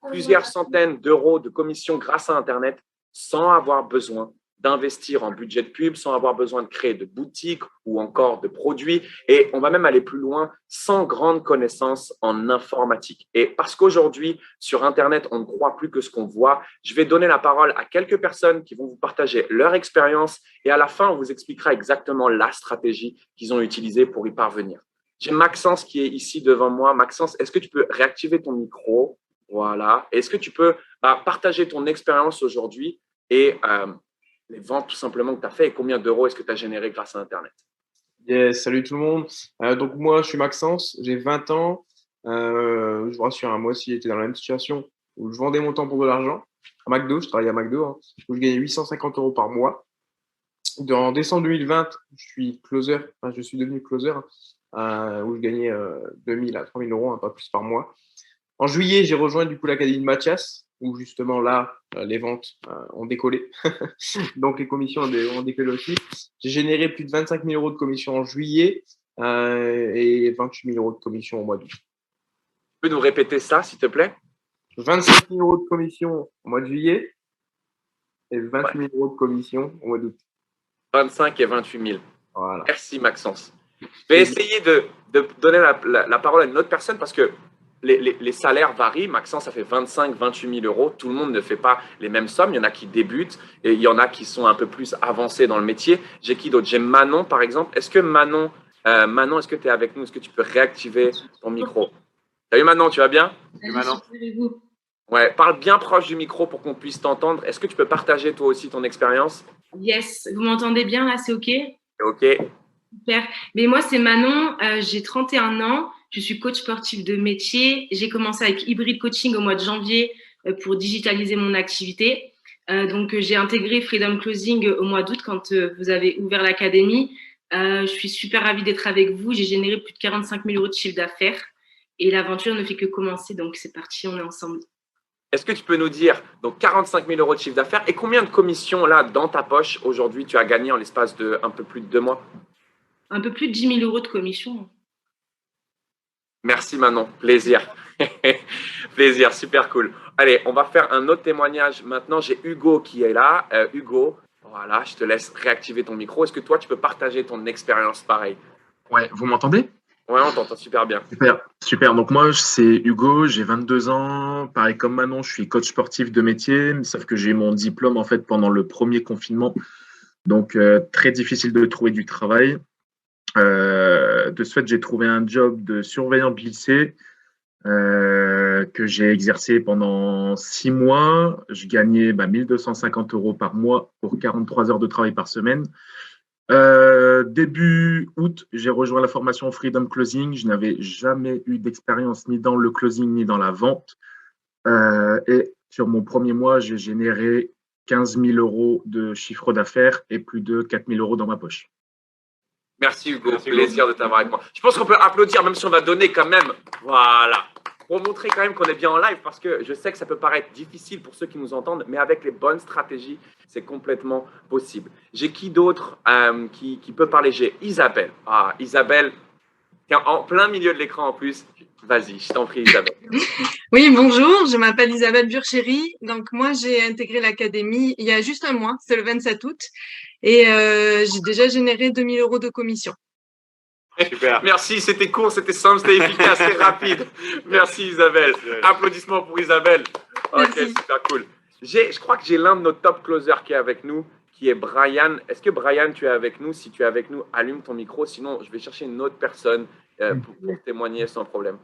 plusieurs centaines d'euros de commissions grâce à Internet sans avoir besoin d'investir en budget de pub, sans avoir besoin de créer de boutiques ou encore de produits. Et on va même aller plus loin, sans grande connaissance en informatique. Et parce qu'aujourd'hui, sur Internet, on ne croit plus que ce qu'on voit, je vais donner la parole à quelques personnes qui vont vous partager leur expérience et à la fin, on vous expliquera exactement la stratégie qu'ils ont utilisée pour y parvenir. J'ai Maxence qui est ici devant moi. Maxence, est-ce que tu peux réactiver ton micro? Voilà. Est-ce que tu peux partager ton expérience aujourd'hui et les ventes tout simplement que tu as fait et combien d'euros est-ce que tu as généré grâce à Internet? Yes, salut tout le monde. Donc moi, je suis Maxence, j'ai 20 ans. Je vous rassure, hein, moi aussi, j'étais dans la même situation où je vendais mon temps pour de l'argent. À McDo, je travaillais à McDo, hein, où je gagnais 850 euros par mois. En décembre 2020, je suis closer, enfin, je suis devenu closer, où je gagnais 2000 à 3000 euros, hein, pas plus par mois. En juillet, j'ai rejoint du coup l'Académie de Mathias, où justement là, les ventes ont décollé. Donc les commissions ont décollé aussi. J'ai généré plus de 25 000 euros de commissions en juillet et 28 000 euros de commissions au mois d'août. Tu peux nous répéter ça, s'il te plaît? 25 000 euros de commissions au mois de juillet et 28 Ouais. 000 euros de commissions au mois d'août. 25 et 28 000. Voilà. Merci, Maxence. Je vais essayer de donner la parole à une autre personne parce que les salaires varient. Maxence, ça fait 25, 28 000 euros. Tout le monde ne fait pas les mêmes sommes. Il y en a qui débutent et il y en a qui sont un peu plus avancés dans le métier. J'ai qui d'autre? J'ai Manon, par exemple. Est-ce que Manon, est-ce que tu es avec nous? Est-ce que tu peux réactiver ton micro? Salut Manon, tu vas bien? Salut Manon. Vous. Ouais, parle bien proche du micro pour qu'on puisse t'entendre. Est-ce que tu peux partager toi aussi ton expérience? Yes, vous m'entendez bien là, c'est OK? Ok. Super. Mais moi, c'est Manon, j'ai 31 ans, je suis coach sportif de métier. J'ai commencé avec Hybrid Coaching au mois de janvier pour digitaliser mon activité. Donc, j'ai intégré Freedom Closing au mois d'août quand vous avez ouvert l'académie. Je suis super ravie d'être avec vous. J'ai généré plus de 45 000 euros de chiffre d'affaires et l'aventure ne fait que commencer. Donc, c'est parti, on est ensemble. Est-ce que tu peux nous dire, donc 45 000 euros de chiffre d'affaires et combien de commissions là dans ta poche aujourd'hui tu as gagné en l'espace de un peu plus de 2 mois? Un peu plus de 10 000 euros de commission. Merci Manon, plaisir. Plaisir, super cool. Allez, on va faire un autre témoignage maintenant. J'ai Hugo qui est là. Hugo, voilà, je te laisse réactiver ton micro. Est-ce que toi, tu peux partager ton expérience pareil? Ouais, vous m'entendez? Ouais, on t'entend super bien. Super, super. Donc moi, c'est Hugo, j'ai 22 ans. Pareil comme Manon, je suis coach sportif de métier, sauf que j'ai eu mon diplôme en fait pendant le premier confinement. Donc très difficile de trouver du travail. De ce fait, j'ai trouvé un job de surveillant glissé que j'ai exercé pendant 6 mois. Je gagnais 1250 euros par mois pour 43 heures de travail par semaine. Début août, j'ai rejoint la formation Freedom Closing. Je n'avais jamais eu d'expérience ni dans le closing ni dans la vente. Et sur mon premier mois, j'ai généré 15 000 euros de chiffre d'affaires et plus de 4 000 euros dans ma poche. Merci Hugo, plaisir de t'avoir avec moi. Je pense qu'on peut applaudir, même si on va donner quand même. Voilà. Pour montrer quand même qu'on est bien en live, parce que je sais que ça peut paraître difficile pour ceux qui nous entendent, mais avec les bonnes stratégies, c'est complètement possible. J'ai qui d'autre qui peut parler? J'ai Isabelle. Ah, Isabelle, qui est en plein milieu de l'écran en plus. Vas-y, je t'en prie Isabelle. Oui, bonjour, je m'appelle Isabelle Burchéry. Donc, moi, j'ai intégré l'académie il y a juste un mois, c'est le 27 août. Et j'ai déjà généré 2000 euros de commission. Super. Merci, c'était court, c'était simple, c'était efficace, c'était rapide. Merci Isabelle. Applaudissements pour Isabelle. Ok, Merci. super cool. Je crois que j'ai l'un de nos top closers qui est avec nous, qui est Brian. Est-ce que Brian, tu es avec nous? Si tu es avec nous, allume ton micro. Sinon, je vais chercher une autre personne pour témoigner sans problème.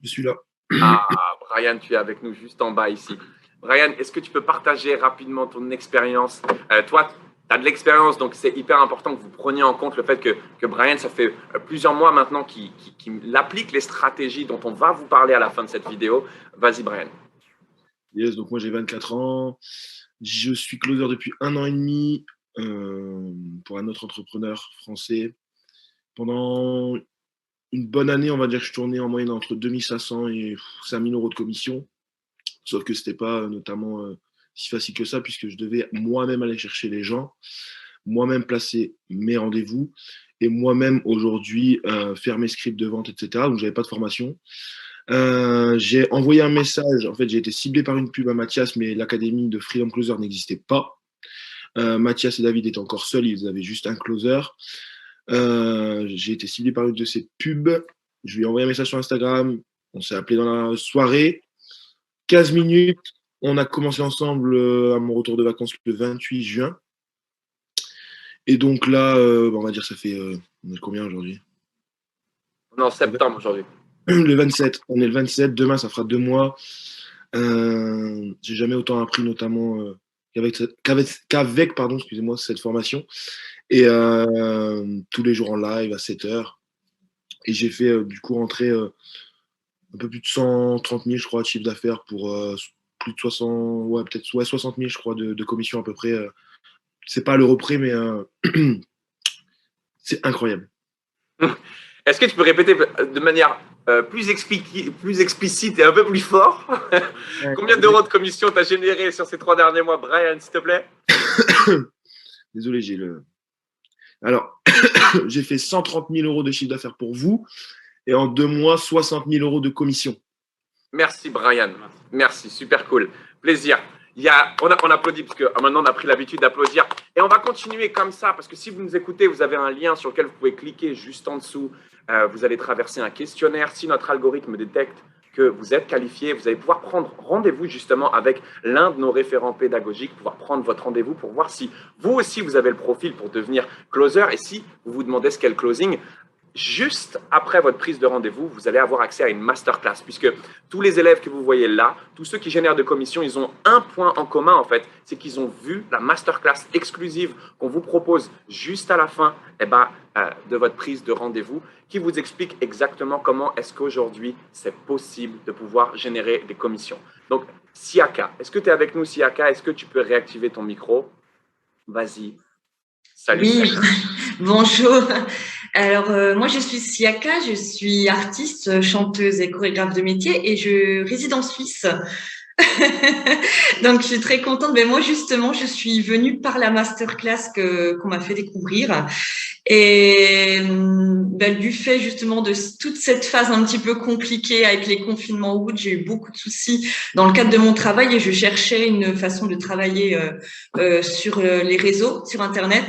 Je suis là. Ah, Brian, tu es avec nous juste en bas ici. Brian, est-ce que tu peux partager rapidement ton expérience? Toi, tu as de l'expérience, donc c'est hyper important que vous preniez en compte le fait que Brian, ça fait plusieurs mois maintenant qu'il applique les stratégies dont on va vous parler à la fin de cette vidéo. Vas-y, Brian. Yes, donc moi j'ai 24 ans. Je suis closer depuis 1 an et demi pour un autre entrepreneur français. Pendant une bonne année, on va dire que je tournais en moyenne entre 2500 et 5000 euros de commission. Sauf que c'était pas notamment si facile que ça, puisque je devais moi-même aller chercher les gens, moi-même placer mes rendez-vous et moi-même aujourd'hui faire mes scripts de vente, etc. Donc j'avais pas de formation. J'ai envoyé un message. En fait, j'ai été ciblé par une pub à Mathias, mais l'académie de Freedom Closer n'existait pas. Mathias et David étaient encore seuls, ils avaient juste un closer. J'ai été ciblé par une de ces pubs. Je lui ai envoyé un message sur Instagram. On s'est appelé dans la soirée. 15 minutes. On a commencé ensemble à mon retour de vacances le 28 juin. Et donc là, on va dire, ça fait on est combien aujourd'hui? On est en septembre aujourd'hui. Le 27. On est le 27. Demain, ça fera 2 mois. J'ai jamais autant appris, notamment qu'avec excusez-moi, cette formation. Et tous les jours en live à 7 heures. Et j'ai fait du coup rentrer un peu plus de 130 000, je crois, de chiffre d'affaires pour plus de 60, peut-être 60 000, je crois, de commission à peu près. C'est pas à l'euro près, mais c'est incroyable. Est-ce que tu peux répéter de manière plus explicite et un peu plus fort combien d'euros de commission tu as généré sur ces 3 derniers mois, Brian, s'il te plaît? Désolé, Alors, j'ai fait 130 000 euros de chiffre d'affaires pour vous et en 2 mois, 60 000 euros de commission. Merci, Brian. Merci, super cool. Plaisir. On applaudit parce que maintenant on a pris l'habitude d'applaudir. Et on va continuer comme ça parce que si vous nous écoutez, vous avez un lien sur lequel vous pouvez cliquer juste en dessous. Vous allez traverser un questionnaire. Si notre algorithme détecte que vous êtes qualifié, vous allez pouvoir prendre rendez-vous justement avec l'un de nos référents pédagogiques, pouvoir prendre votre rendez-vous pour voir si vous aussi vous avez le profil pour devenir closer. Et si vous vous demandez ce qu'est le closing, juste après votre prise de rendez-vous, vous allez avoir accès à une masterclass puisque tous les élèves que vous voyez là, tous ceux qui génèrent de commissions, ils ont un point en commun en fait, c'est qu'ils ont vu la masterclass exclusive qu'on vous propose juste à la fin de votre prise de rendez-vous qui vous explique exactement comment est-ce qu'aujourd'hui c'est possible de pouvoir générer des commissions. Donc, Siaka, est-ce que tu es avec nous, Siaka? Est-ce que tu peux réactiver ton micro? Vas-y. Salut. Oui, bonjour. Alors, moi, je suis Siaka, je suis artiste, chanteuse et chorégraphe de métier et je réside en Suisse. Donc, je suis très contente. Mais moi, justement, je suis venue par la masterclass qu'on m'a fait découvrir. Et du fait justement de toute cette phase un petit peu compliquée avec les confinements août, j'ai eu beaucoup de soucis dans le cadre de mon travail et je cherchais une façon de travailler sur les réseaux, sur Internet.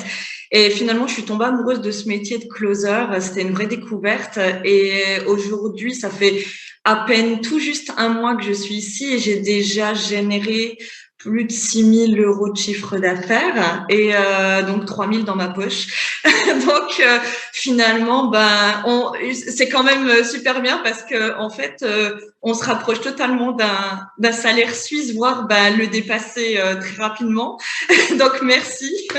Et finalement, je suis tombée amoureuse de ce métier de closer. C'était une vraie découverte. Et aujourd'hui, ça fait à peine tout juste 1 mois que je suis ici et j'ai déjà généré plus de 6 000 euros de chiffre d'affaires et donc 3 000 dans ma poche. Donc finalement, c'est quand même super bien parce que en fait, on se rapproche totalement d'un salaire suisse, voire le dépasser très rapidement. Donc merci.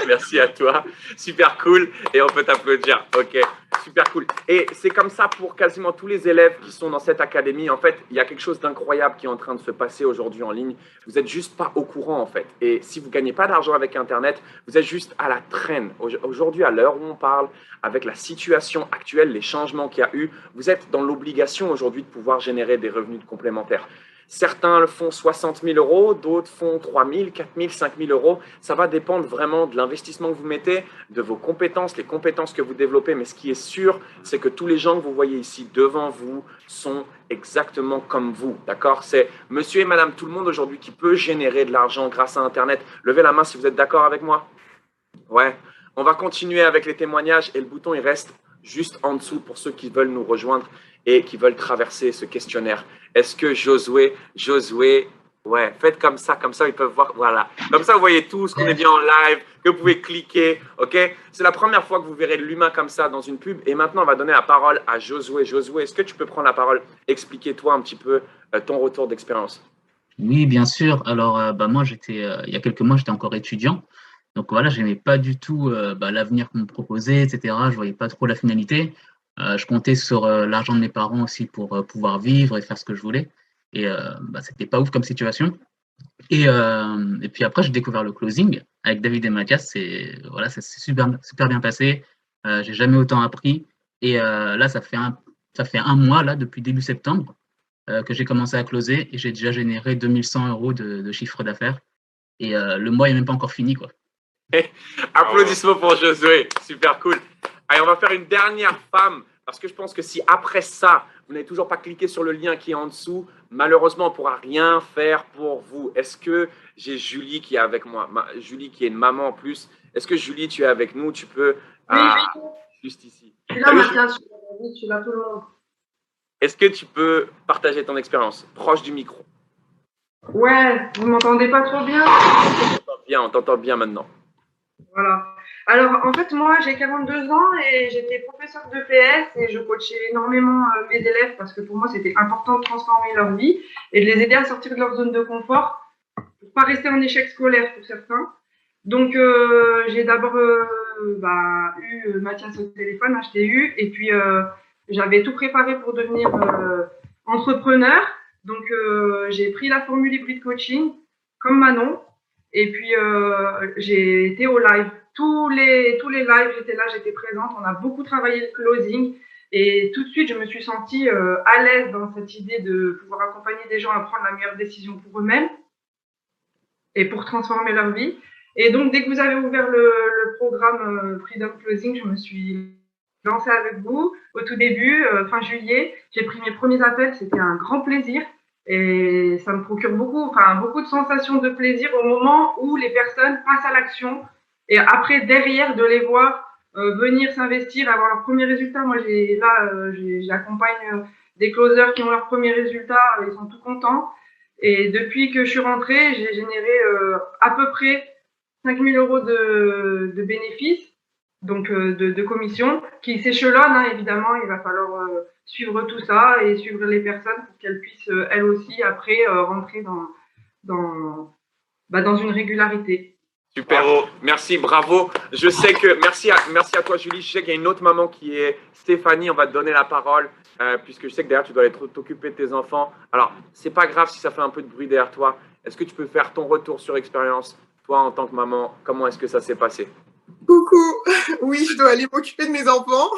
Merci à toi. Super cool. Et on peut t'applaudir. Ok, super cool. Et c'est comme ça pour quasiment tous les élèves qui sont dans cette académie. En fait, il y a quelque chose d'incroyable qui est en train de se passer aujourd'hui en ligne. Vous n'êtes juste pas au courant, en fait. Et si vous ne gagnez pas d'argent avec Internet, vous êtes juste à la traîne. Aujourd'hui, à l'heure où on parle, avec la situation actuelle, les changements qu'il y a eu, vous êtes dans l'obligation aujourd'hui de pouvoir générer des revenus complémentaires. Certains le font 60 000 euros, d'autres font 3 000, 4 000, 5 000 euros. Ça va dépendre vraiment de l'investissement que vous mettez, de vos compétences, les compétences que vous développez. Mais ce qui est sûr, c'est que tous les gens que vous voyez ici devant vous sont exactement comme vous. D'accord? C'est monsieur et madame tout le monde aujourd'hui qui peut générer de l'argent grâce à Internet. Levez la main si vous êtes d'accord avec moi. Ouais. On va continuer avec les témoignages et le bouton, il reste juste en dessous pour ceux qui veulent nous rejoindre et qui veulent traverser ce questionnaire. Est-ce que Josué, ouais, faites comme ça ils peuvent voir, voilà. Comme ça, vous voyez tout ce qu'on est bien en live, que vous pouvez cliquer, ok? C'est la première fois que vous verrez l'humain comme ça dans une pub. Et maintenant, on va donner la parole à Josué. Josué, est-ce que tu peux prendre la parole? Expliquez-toi un petit peu ton retour d'expérience. Oui, bien sûr. Alors, moi, il y a quelques mois, j'étais encore étudiant. Donc voilà, je n'aimais pas du tout l'avenir qu'on me proposait, etc. Je voyais pas trop la finalité. Je comptais sur l'argent de mes parents aussi pour pouvoir vivre et faire ce que je voulais. Et c'était pas ouf comme situation. Et puis après, j'ai découvert le closing avec David et Mathias. Ça s'est super bien passé. J'ai jamais autant appris. Et là, ça fait un mois, là, depuis début septembre, que j'ai commencé à closer et j'ai déjà généré 2100 euros de chiffre d'affaires. Et le mois n'est même pas encore fini, quoi. Applaudissements pour Josué, super cool. Allez, on va faire une dernière femme, parce que je pense que si après ça, vous n'avez toujours pas cliqué sur le lien qui est en dessous, malheureusement, on ne pourra rien faire pour vous. Est-ce que j'ai Julie qui est avec moi, Julie qui est une maman en plus. Est-ce que Julie, tu es avec nous? Tu peux… juste ici. Je suis là, Mathias. Je suis là, tout le monde. Est-ce que tu peux partager ton expérience proche du micro? Ouais, vous m'entendez pas trop bien? On t'entend bien maintenant. Voilà. Alors, en fait, moi, j'ai 42 ans et j'étais professeure de PS et je coachais énormément mes élèves parce que pour moi, c'était important de transformer leur vie et de les aider à sortir de leur zone de confort pour pas rester en échec scolaire pour certains. Donc, j'ai d'abord eu Mathias au téléphone, je t'ai eu, et puis j'avais tout préparé pour devenir entrepreneur. Donc, j'ai pris la formule hybride coaching comme Manon. Et puis, j'ai été au live. Tous les lives, j'étais là, j'étais présente. On a beaucoup travaillé le closing. Et tout de suite, je me suis sentie à l'aise dans cette idée de pouvoir accompagner des gens à prendre la meilleure décision pour eux-mêmes et pour transformer leur vie. Et donc, dès que vous avez ouvert le programme Freedom Closing, je me suis lancée avec vous. Au tout début, fin juillet, j'ai pris mes premiers appels. C'était un grand plaisir. Et ça me procure beaucoup de sensations de plaisir au moment où les personnes passent à l'action. Et après, derrière, de les voir venir s'investir, avoir leurs premiers résultats. Moi, j'accompagne des closers qui ont leurs premiers résultats. Ils sont tout contents. Et depuis que je suis rentrée, j'ai généré à peu près 5 000 € de bénéfices, donc de commission, qui s'échelonnent, évidemment. Il va falloir suivre tout ça et suivre les personnes pour qu'elles puissent, elles aussi, après, rentrer dans une régularité. Super, bravo. Merci, bravo. Je sais que, merci à toi, Julie. Je sais qu'il y a une autre maman qui est Stéphanie. On va te donner la parole, puisque je sais que derrière, tu dois aller t'occuper de tes enfants. Alors, c'est pas grave si ça fait un peu de bruit derrière toi. Est-ce que tu peux faire ton retour sur expérience, toi, en tant que maman? Comment est-ce que ça s'est passé? Coucou, oui, je dois aller m'occuper de mes enfants.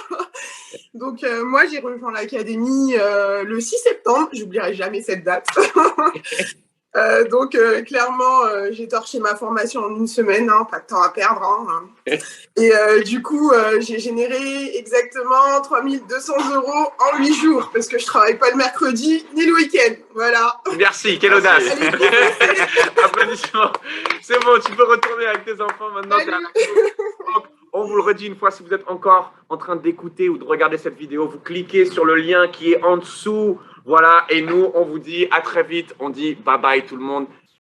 Donc, moi, j'ai rejoint l'académie le 6 septembre. J'oublierai jamais cette date. Donc, clairement, j'ai torché ma formation en une semaine, pas de temps à perdre. Et du coup, j'ai généré exactement 3 200 € en 8 jours parce que je travaille pas le mercredi ni le week-end. Voilà. Merci, quelle audace. Applaudissements. C'est bon, tu peux retourner avec tes enfants maintenant. On vous le redit une fois, si vous êtes encore en train d'écouter ou de regarder cette vidéo, vous cliquez sur le lien qui est en dessous. Voilà, et nous, on vous dit à très vite. On dit bye bye tout le monde.